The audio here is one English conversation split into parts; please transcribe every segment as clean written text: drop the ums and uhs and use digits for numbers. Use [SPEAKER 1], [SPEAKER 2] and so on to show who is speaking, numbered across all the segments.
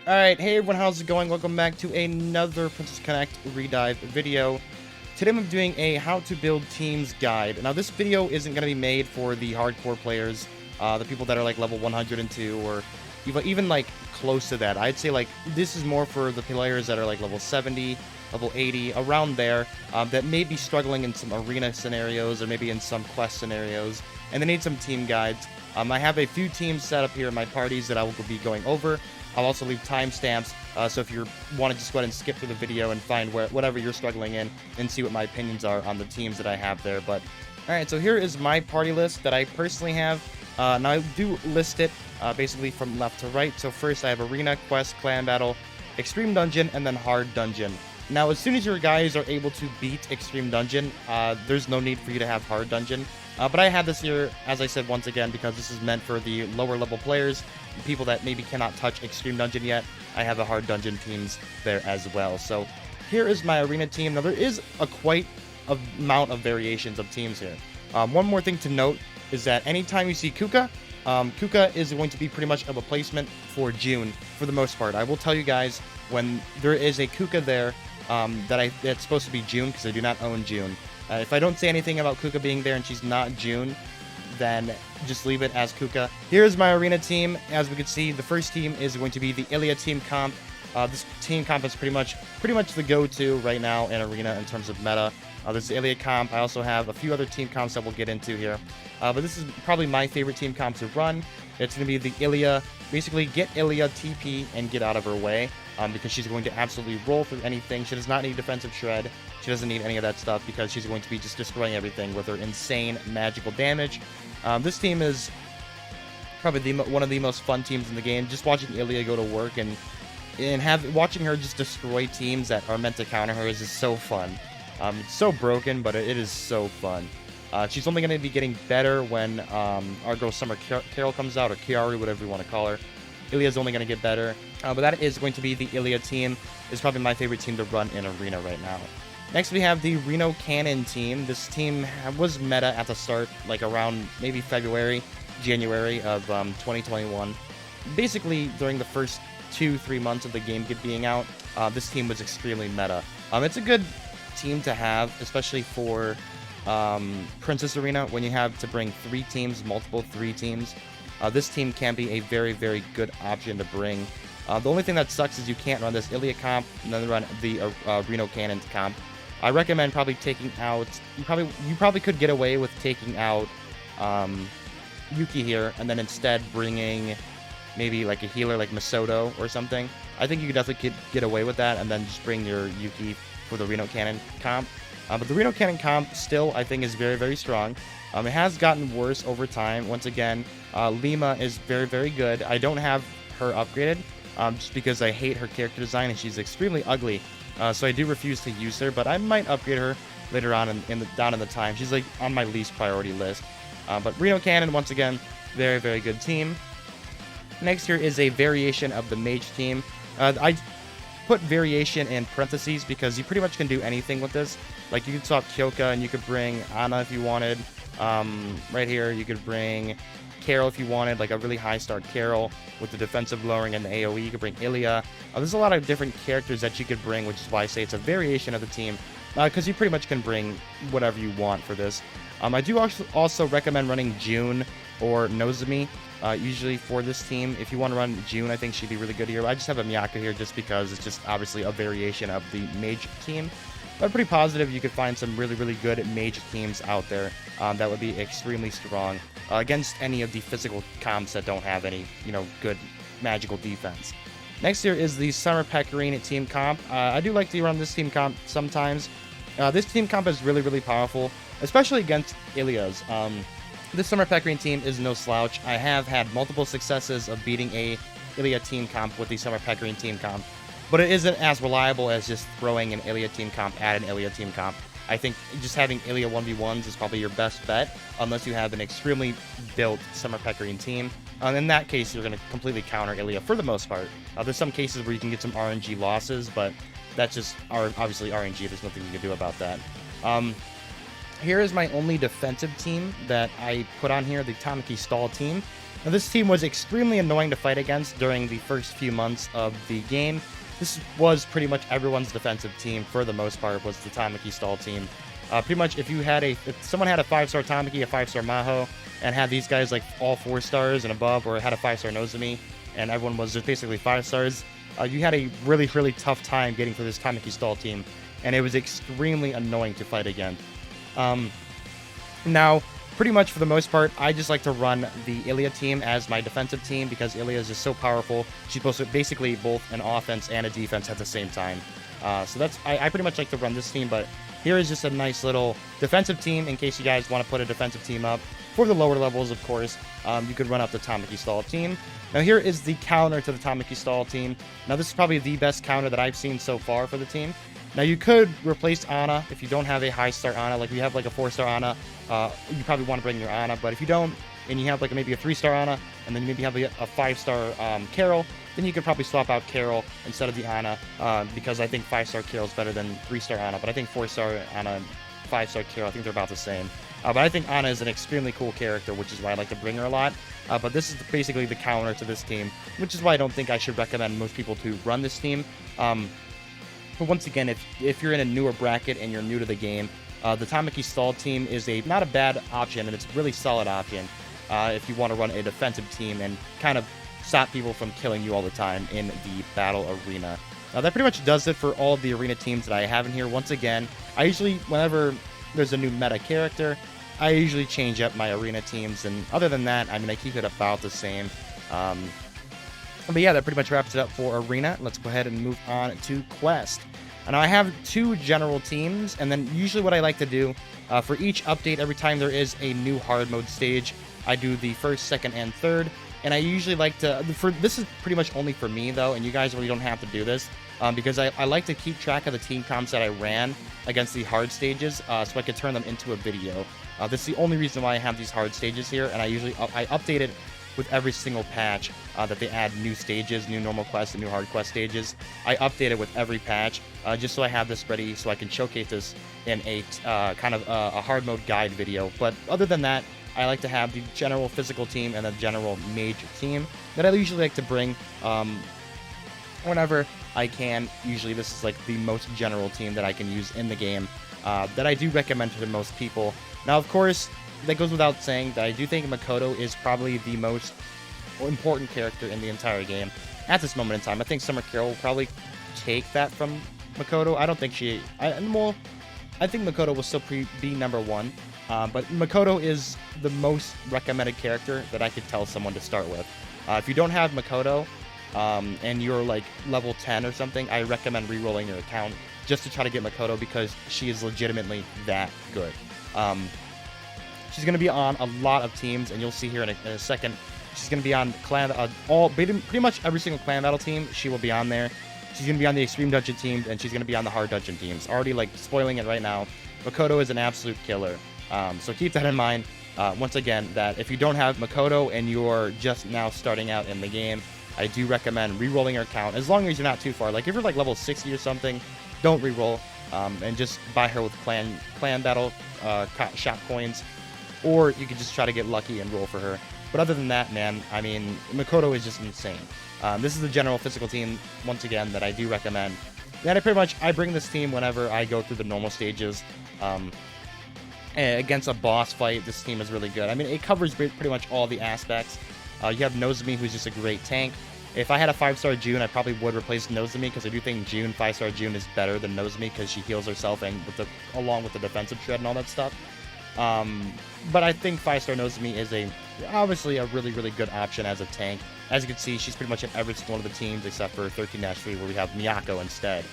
[SPEAKER 1] Alright, hey everyone, how's it going? Welcome back to another Princess Connect Redive video. Today I'm doing a how to build teams guide. Now this video isn't going to be made for the hardcore players, the people that are like level 102 or even like close to that. I'd say like this is more for the players that are like level 70, level 80, around there, that may be struggling in some arena scenarios or maybe in some quest scenarios, and they need some team guides. I have a few teams set up here in my parties that I will be going over. I'll also leave timestamps, so if you want to just go ahead and skip through the video and find whatever you're struggling in and see what my opinions are on the teams that I have there. But, alright, so here is my party list that I personally have. Now, I do list it basically from left to right. So first I have Arena, Quest, Clan Battle, Extreme Dungeon, and then Hard Dungeon. Now, as soon as your guys are able to beat Extreme Dungeon, there's no need for you to have Hard Dungeon. But I had this here, as I said once again, because this is meant for the lower level players, people that maybe cannot touch Extreme Dungeon yet. I have the Hard Dungeon teams there as well. So here is my Arena team. Now there is quite a amount of variations of teams here. One more thing to note is that anytime you see Kuka, Kuka is going to be pretty much a replacement for June for the most part. I will tell you guys when there is a Kuka there that's supposed to be June, because I do not own June. If I don't say anything about Kuka being there and she's not June, then just leave it as Kuka. Here's my arena team. As we can see, the first team is going to be the Ilya team comp. This team comp is pretty much the go-to right now in arena in terms of meta. This is the Ilya comp. I also have a few other team comps that we'll get into here. But this is probably my favorite team comp to run. It's going to be the Ilya. Basically, get Ilya TP and get out of her way, because she's going to absolutely roll through anything. She does not need defensive shred. She doesn't need any of that stuff because she's going to be just destroying everything with her insane magical damage. This team is probably one of the most fun teams in the game. Just watching Ilya go to work and watching her just destroy teams that are meant to counter her is just so fun. It's so broken, but it is so fun. She's only going to be getting better when our girl Summer Carol comes out, or Kiaru, whatever you want to call her. Ilya's only going to get better. But that is going to be the Ilya team. It's probably my favorite team to run in arena right now. Next, we have the Reno Cannon team. This team was meta at the start, like around maybe February, January of 2021. Basically, during the first 2-3 months of the game being out, this team was extremely meta. It's a good team to have, especially for Princess Arena, when you have to bring multiple three teams. This team can be a very, very good option to bring. The only thing that sucks is you can't run this Ilya comp and then run the Reno Cannon comp. I recommend probably taking out. You probably could get away with taking out Yuki here, and then instead bringing maybe like a healer like Masoto or something. I think you could definitely get away with that, and then just bring your Yuki for the Reno Cannon comp. But the Reno Cannon comp still, I think, is very, very strong. It has gotten worse over time. Once again, Lima is very, very good. I don't have her upgraded, just because I hate her character design and she's extremely ugly. So I do refuse to use her, but I might upgrade her later on down in the time. She's like on my least priority list. But Reno Cannon, once again, very, very good team. Next here is a variation of the Mage team. I put variation in parentheses because you pretty much can do anything with this. Like, you could swap Kyoka and you could bring Ana if you wanted. Right here, you could bring Carol if you wanted, like a really high start Carol with the defensive lowering and the AoE. You could bring Ilya. There's a lot of different characters that you could bring, which is why I say it's a variation of the team, because you pretty much can bring whatever you want for this. I do also recommend running June or Nozomi, usually for this team. If you want to run June, I think she'd be really good here. I just have a Miyako here just because it's just obviously a variation of the Mage team. But I'm pretty positive you could find some really, really good Mage teams out there that would be extremely strong against any of the physical comps that don't have any, good magical defense. Next here is the Summer Pecorine team comp. I do like to run this team comp sometimes. This team comp is really, really powerful, especially against Ilya's. This Summer Pecorine team is no slouch. I have had multiple successes of beating a Ilya team comp with the Summer Pecorine team comp, but it isn't as reliable as just throwing an Ilya team comp at an Ilya team comp. I think just having Ilya 1v1s is probably your best bet, unless you have an extremely built Summer Pecorine team. In that case, you're going to completely counter Ilya for the most part. There's some cases where you can get some RNG losses, but that's just obviously RNG. There's nothing you can do about that. Here is my only defensive team that I put on here, the Tamaki Stall team. Now, this team was extremely annoying to fight against during the first few months of the game. This was pretty much everyone's defensive team for the most part, was the Tamaki stall team. Pretty much if someone had a 5-star Tamaki, a 5-star Maho, and had these guys like all 4 stars and above, or had a 5-star Nozomi, and everyone was just basically 5 stars, you had a really, really tough time getting through this Tamaki stall team, and it was extremely annoying to fight against. Now, pretty much for the most part, I just like to run the Ilya team as my defensive team because Ilya is just so powerful. She's supposed to basically both an offense and a defense at the same time. So I pretty much like to run this team, but here is just a nice little defensive team in case you guys want to put a defensive team up. For the lower levels, of course, you could run up the Tamaki stall team. Now here is the counter to the Tamaki stall team. Now this is probably the best counter that I've seen so far for the team. Now you could replace Ana if you don't have a high star Ana. Like you have like a 4-star Ana, you probably want to bring your Ana. But if you don't, and you have like maybe a 3-star Ana, and then maybe have a 5-star Carol, then you could probably swap out Carol instead of the Ana, because I think 5-star Carol is better than 3-star Ana. But I think 4-star Ana, 5-star Carol, I think they're about the same. But I think Ana is an extremely cool character, which is why I like to bring her a lot. But this is basically the counter to this team, which is why I don't think I should recommend most people to run this team. But once again, if you're in a newer bracket and you're new to the game, the Tamaki stall team is not a bad option, and it's a really solid option if you want to run a defensive team and kind of stop people from killing you all the time in the battle arena. Now that pretty much does it for all of the arena teams that I have in here. Once again, I usually, whenever there's a new meta character, I usually change up my arena teams, and other than that, I mean, I keep it about the same. But yeah, that pretty much wraps it up for Arena. Let's go ahead and move on to Quest. And I have 2 general teams, and then usually what I like to do, for each update, every time there is a new hard mode stage, I do the 1st, 2nd, and 3rd. And I usually like to, this is pretty much only for me though, and you guys really don't have to do this, because I like to keep track of the team comps that I ran against the hard stages, so I could turn them into a video. This is the only reason why I have these hard stages here, and I update it with every single patch that they add new stages, new normal quests, and new hard quest stages. I update it with every patch, just so I have this ready so I can showcase this in a kind of a hard mode guide video. But other than that, I like to have the general physical team and the general mage team that I usually like to bring whenever I can. Usually this is like the most general team that I can use in the game that I do recommend to most people. Now, of course, that goes without saying that I do think Makoto is probably the most important character in the entire game at this moment in time. I think Summer Carol will probably take that from Makoto. I don't think I think Makoto will still be number 1, but Makoto is the most recommended character that I could tell someone to start with. If you don't have Makoto and you're like level 10 or something, I recommend re-rolling your account just to try to get Makoto because she is legitimately that good. She's going to be on a lot of teams, and you'll see here in a second. She's going to be on pretty much every single clan battle team. She will be on there. She's going to be on the extreme dungeon teams, and she's going to be on the hard dungeon teams. Already like spoiling it right now. Makoto is an absolute killer. So keep that in mind. Once again, that if you don't have Makoto and you're just now starting out in the game, I do recommend re-rolling your account as long as you're not too far. Like if you're like level 60 or something, don't re-roll and just buy her with clan battle shop coins. Or you could just try to get lucky and roll for her. But other than that, man, I mean, Makoto is just insane. This is the general physical team, once again, that I do recommend. And I bring this team whenever I go through the normal stages. Against a boss fight, this team is really good. I mean, it covers pretty much all the aspects. You have Nozomi, who's just a great tank. If I had a 5-star June, I probably would replace Nozomi, because I do think 5-star June is better than Nozomi, because she heals herself and along with the defensive shred and all that stuff. But I think 5-star Nozomi is obviously a really, really good option as a tank. As you can see, she's pretty much in every single one of the teams except for 13-3, where we have Miyako instead.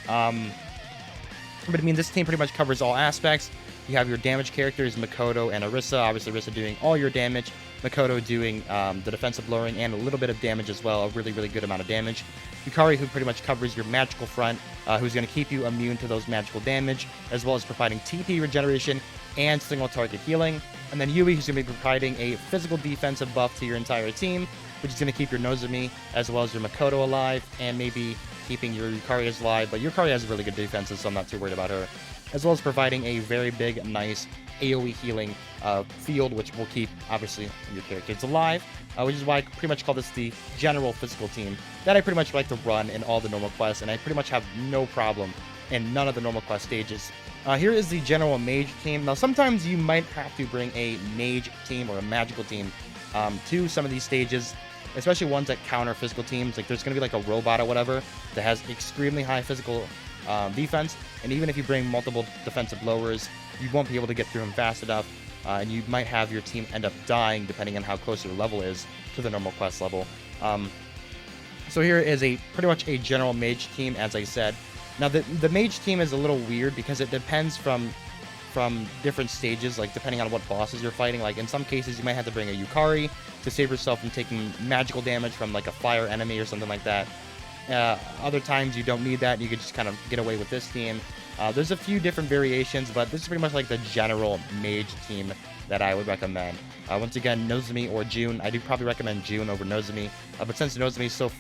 [SPEAKER 1] But I mean, this team pretty much covers all aspects. You have your damage characters, Makoto and Orisa. Obviously, Orisa doing all your damage. Makoto doing the defensive lowering and a little bit of damage as well, a really, really good amount of damage. Yukari, who pretty much covers your magical front, who's going to keep you immune to those magical damage, as well as providing TP regeneration and single target healing. And then Yui, who's going to be providing a physical defensive buff to your entire team, which is going to keep your Nozomi as well as your Makoto alive, and maybe keeping your Yukari alive. But Yukari has really good defenses, so I'm not too worried about her. as well as providing a very big, nice AoE healing field, which will keep, obviously, your characters alive, which is why I pretty much call this the general physical team that I pretty much like to run in all the normal quests, and I pretty much have no problem in none of the normal quest stages. Here is the general mage team. Now, sometimes you might have to bring a mage team or a magical team to some of these stages, especially ones that counter physical teams. Like, there's going to be like a robot or whatever that has extremely high physical defense, and even if you bring multiple defensive lowers, you won't be able to get through him fast enough, and you might have your team end up dying depending on how close your level is to the normal quest level. So here is pretty much a general mage team, as I said. Now, the mage team is a little weird because it depends from different stages, like depending on what bosses you're fighting. Like in some cases, you might have to bring a Yukari to save yourself from taking magical damage from like a fire enemy or something like that. Other times you don't need that. You could just kind of get away with this team. There's a few different variations, but this is pretty much like the general mage team that I would recommend. Once again, Nozomi or June. I do probably recommend June over Nozomi, but since Nozomi is so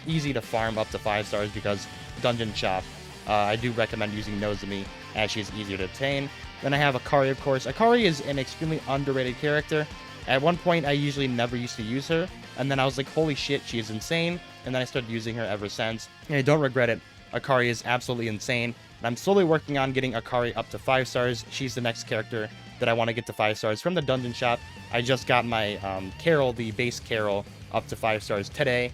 [SPEAKER 1] easy to farm up to 5 stars because Dungeon Shop, I do recommend using Nozomi as she's easier to obtain. Then I have Akari, of course. Akari is an extremely underrated character. At one point, I usually never used to use her, and then I was like, holy shit, she is insane, and then I started using her ever since, and I don't regret it. Akari is absolutely insane, and I'm slowly working on getting Akari up to 5 stars. She's the next character that I want to get to 5 stars from the Dungeon Shop. I just got my Carol, the base Carol, up to 5 stars today.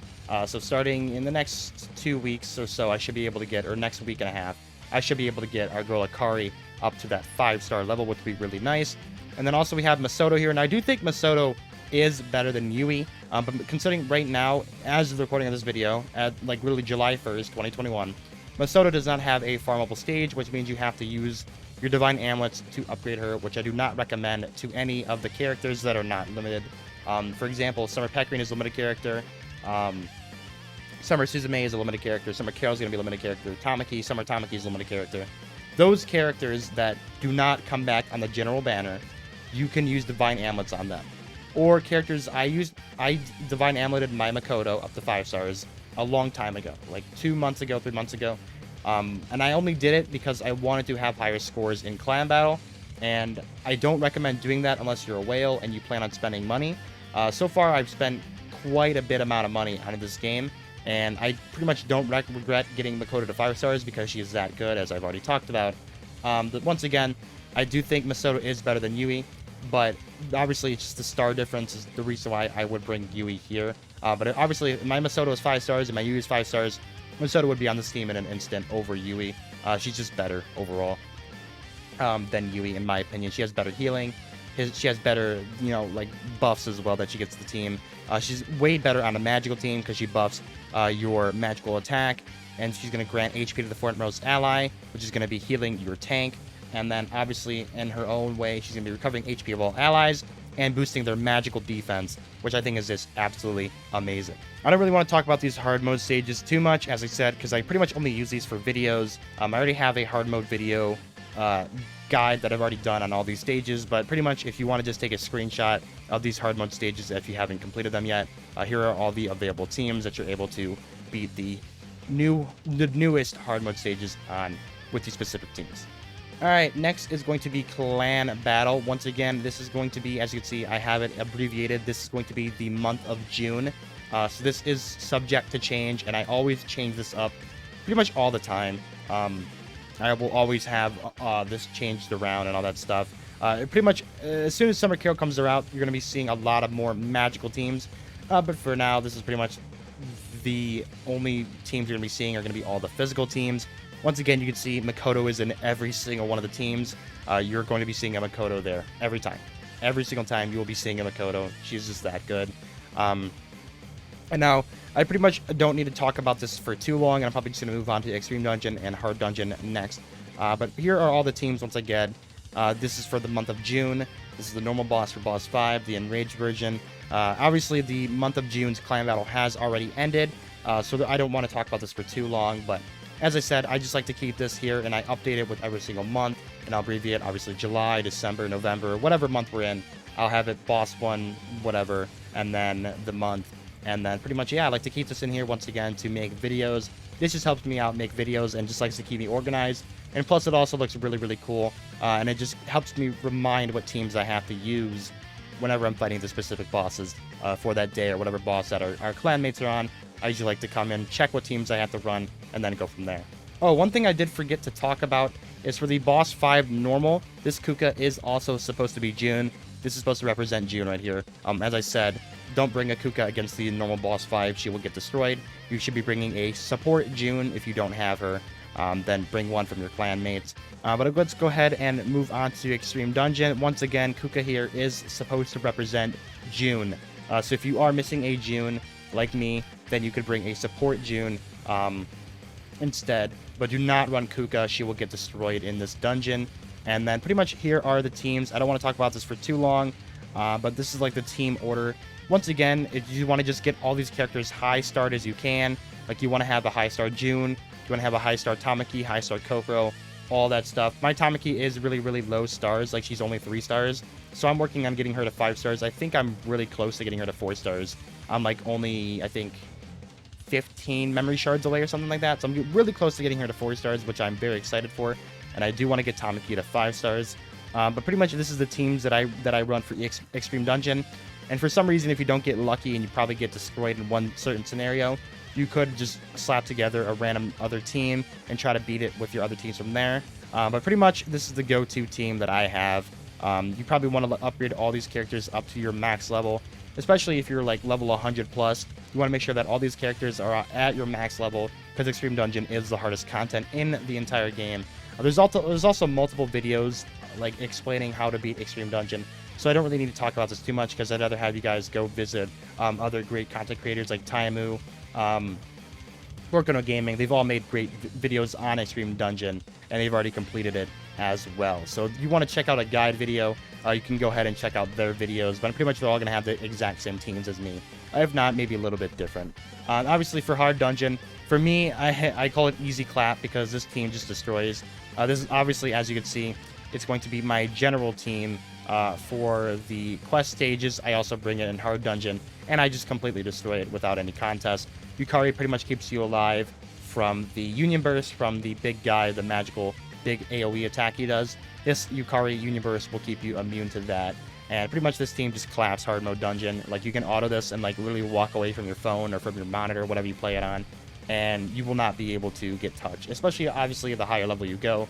[SPEAKER 1] So starting in the next 2 weeks or so, I should be able to get, or next week and a half, I should be able to get our girl Akari up to that 5-star level, which would be really nice. And then also we have Masato here, and I do think Masato is better than Yui, but considering right now, as of the recording of this video, at like literally July 1st, 2021, Masato does not have a farmable stage, which means you have to use your Divine Amulets to upgrade her, which I do not recommend to any of the characters that are not limited. For example, Summer Pecorine is a limited character. Summer Suzume is a limited character. Summer Carol's going to be a limited character. Summer Tamaki is a limited character. Those characters that do not come back on the general banner, you can use Divine Amulets on them. Or characters I Divine Amuleted my Makoto up to 5 stars a long time ago, like 2 months ago, 3 months ago. And I only did it because I wanted to have higher scores in clan battle, and I don't recommend doing that unless you're a whale and you plan on spending money. So far, I've spent quite a bit amount of money on this game, and I pretty much don't regret getting Makoto to 5 stars because she is that good, as I've already talked about. But once again, I do think Masato is better than Yui, but obviously it's just the star difference is the reason why I would bring Yui here. But obviously, if my Masato is 5 stars and my Yui is 5 stars, Masato would be on this team in an instant over Yui. She's just better overall than Yui, in my opinion. She has better healing. She has better, like buffs as well that she gets to the team. She's way better on a magical team because she buffs your magical attack, and she's going to grant HP to the foremost ally, which is going to be healing your tank. And then, obviously, in her own way, she's going to be recovering HP of all allies and boosting their magical defense, which I think is just absolutely amazing. I don't really want to talk about these hard mode stages too much, as I said, because I pretty much only use these for videos. I already have a hard mode video guide that I've already done on all these stages, but pretty much if you want to just take a screenshot of these hard mode stages if you haven't completed them yet, here are all the available teams that you're able to beat the newest hard mode stages on with these specific teams. Alright, next is going to be Clan Battle. Once again, this is going to be, as you can see, I have it abbreviated. This is going to be the month of June. So this is subject to change, and I always change this up pretty much all the time. I will always have this changed around and all that stuff. Pretty much, as soon as Summer Carol comes around, you're going to be seeing a lot of more magical teams. But for now, this is pretty much the only teams you're going to be seeing are going to be all the physical teams. Once again, you can see Makoto is in every single one of the teams. You're going to be seeing a Makoto there every time. Every single time you will be seeing a Makoto. She's just that good. And now, I pretty much don't need to talk about this for too long, and I'm probably just going to move on to Extreme Dungeon and Hard Dungeon next. But here are all the teams once again. This is for the month of June. This is the normal boss for Boss 5, the Enraged version. Obviously, the month of June's clan battle has already ended, so I don't want to talk about this for too long, but as I said, I just like to keep this here, and I update it with every single month, and I'll abbreviate, obviously, July, December, November, whatever month we're in. I'll have it Boss 1, whatever, and then the month And then pretty much, yeah, I like to keep this in here once again to make videos. This just helps me out make videos and just likes to keep me organized. And plus, it also looks really, really cool. And it just helps me remind what teams I have to use whenever I'm fighting the specific bosses for that day or whatever boss that our clanmates are on. I usually like to come in, check what teams I have to run, and then go from there. Oh, one thing I did forget to talk about is for the boss 5 normal, this Kuka is also supposed to be June. This is supposed to represent June right here. As I said, don't bring a Kuka against the normal boss 5. She will get destroyed. You should be bringing a support June if you don't have her. Then bring one from your clan mates. But let's go ahead and move on to Extreme Dungeon. Once again, Kuka here is supposed to represent June. So if you are missing a June, like me, then you could bring a support June instead. But do not run Kuka. She will get destroyed in this dungeon. And then pretty much here are the teams. I don't want to talk about this for too long, but this is like the team order. Once again, if you want to just get all these characters high starred as you can, like you want to have a high star June, you want to have a high star Tamaki, high star Kofro, all that stuff. My Tamaki is really, really low stars, like she's only 3 stars. So I'm working on getting her to 5 stars. I think I'm really close to getting her to 4 stars. I'm like only, I think, 15 memory shards away or something like that. So I'm really close to getting her to 4 stars, which I'm very excited for. And I do want to get Tamaki to 5 stars. But pretty much this is the teams that I run for Extreme Dungeon. And for some reason, if you don't get lucky and you probably get destroyed in one certain scenario, you could just slap together a random other team and try to beat it with your other teams from there. But pretty much this is the go-to team that I have. You probably want to upgrade all these characters up to your max level, especially if you're like level 100 plus. You want to make sure that all these characters are at your max level because Extreme Dungeon is the hardest content in the entire game. There's also multiple videos like explaining how to beat Extreme Dungeon, so I don't really need to talk about this too much because I'd rather have you guys go visit other great content creators like Taimu, Priconne Gaming. They've all made great videos on Extreme Dungeon, and they've already completed it as well. So if you want to check out a guide video, you can go ahead and check out their videos, but pretty much they're all going to have the exact same teams as me. If not, maybe a little bit different. Obviously, for Hard Dungeon, for me, I call it Easy Clap because this team just destroys. This is obviously, as you can see, it's going to be my general team for the quest stages. I also bring it in Hard Dungeon, and I just completely destroy it without any contest. Yukari pretty much keeps you alive from the Union Burst, from the big guy, the magical big AoE attack he does. This Yukari Union Burst will keep you immune to that. And pretty much this team just claps hard mode dungeon. Like you can auto this and like literally walk away from your phone or from your monitor, whatever you play it on, and you will not be able to get touched. Especially obviously the higher level you go,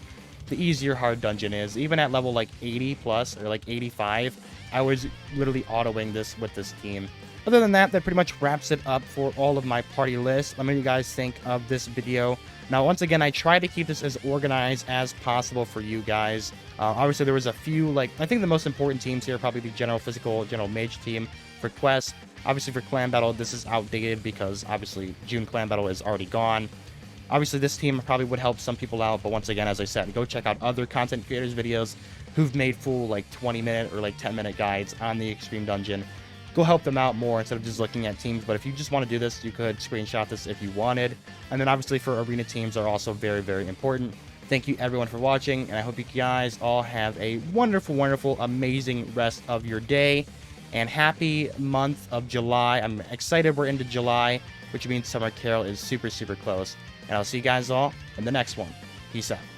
[SPEAKER 1] the easier Hard Dungeon is. Even at level like 80 plus or like 85, I was literally autoing this with this team. Other than that, that pretty much wraps it up for all of my party lists. Let me know what you guys think of this video. Now, once again, I try to keep this as organized as possible for you guys. Obviously, there was a few, like, I think the most important teams here are probably the General Physical, General Mage team for Quest. Obviously, for Clan Battle, this is outdated because, obviously, June Clan Battle is already gone. Obviously, this team probably would help some people out, but once again, as I said, go check out other content creators' videos who've made full, like, 20-minute or, like, 10-minute guides on the Extreme Dungeon. Go help them out more instead of just looking at teams. But if you just want to do this, you could screenshot this if you wanted. And then obviously for arena teams are also very, very important. Thank you everyone for watching, and I hope you guys all have a wonderful, wonderful, amazing rest of your day. And happy month of July. I'm excited we're into July, which means Summer Carol is super, super close. And I'll see you guys all in the next one. Peace out.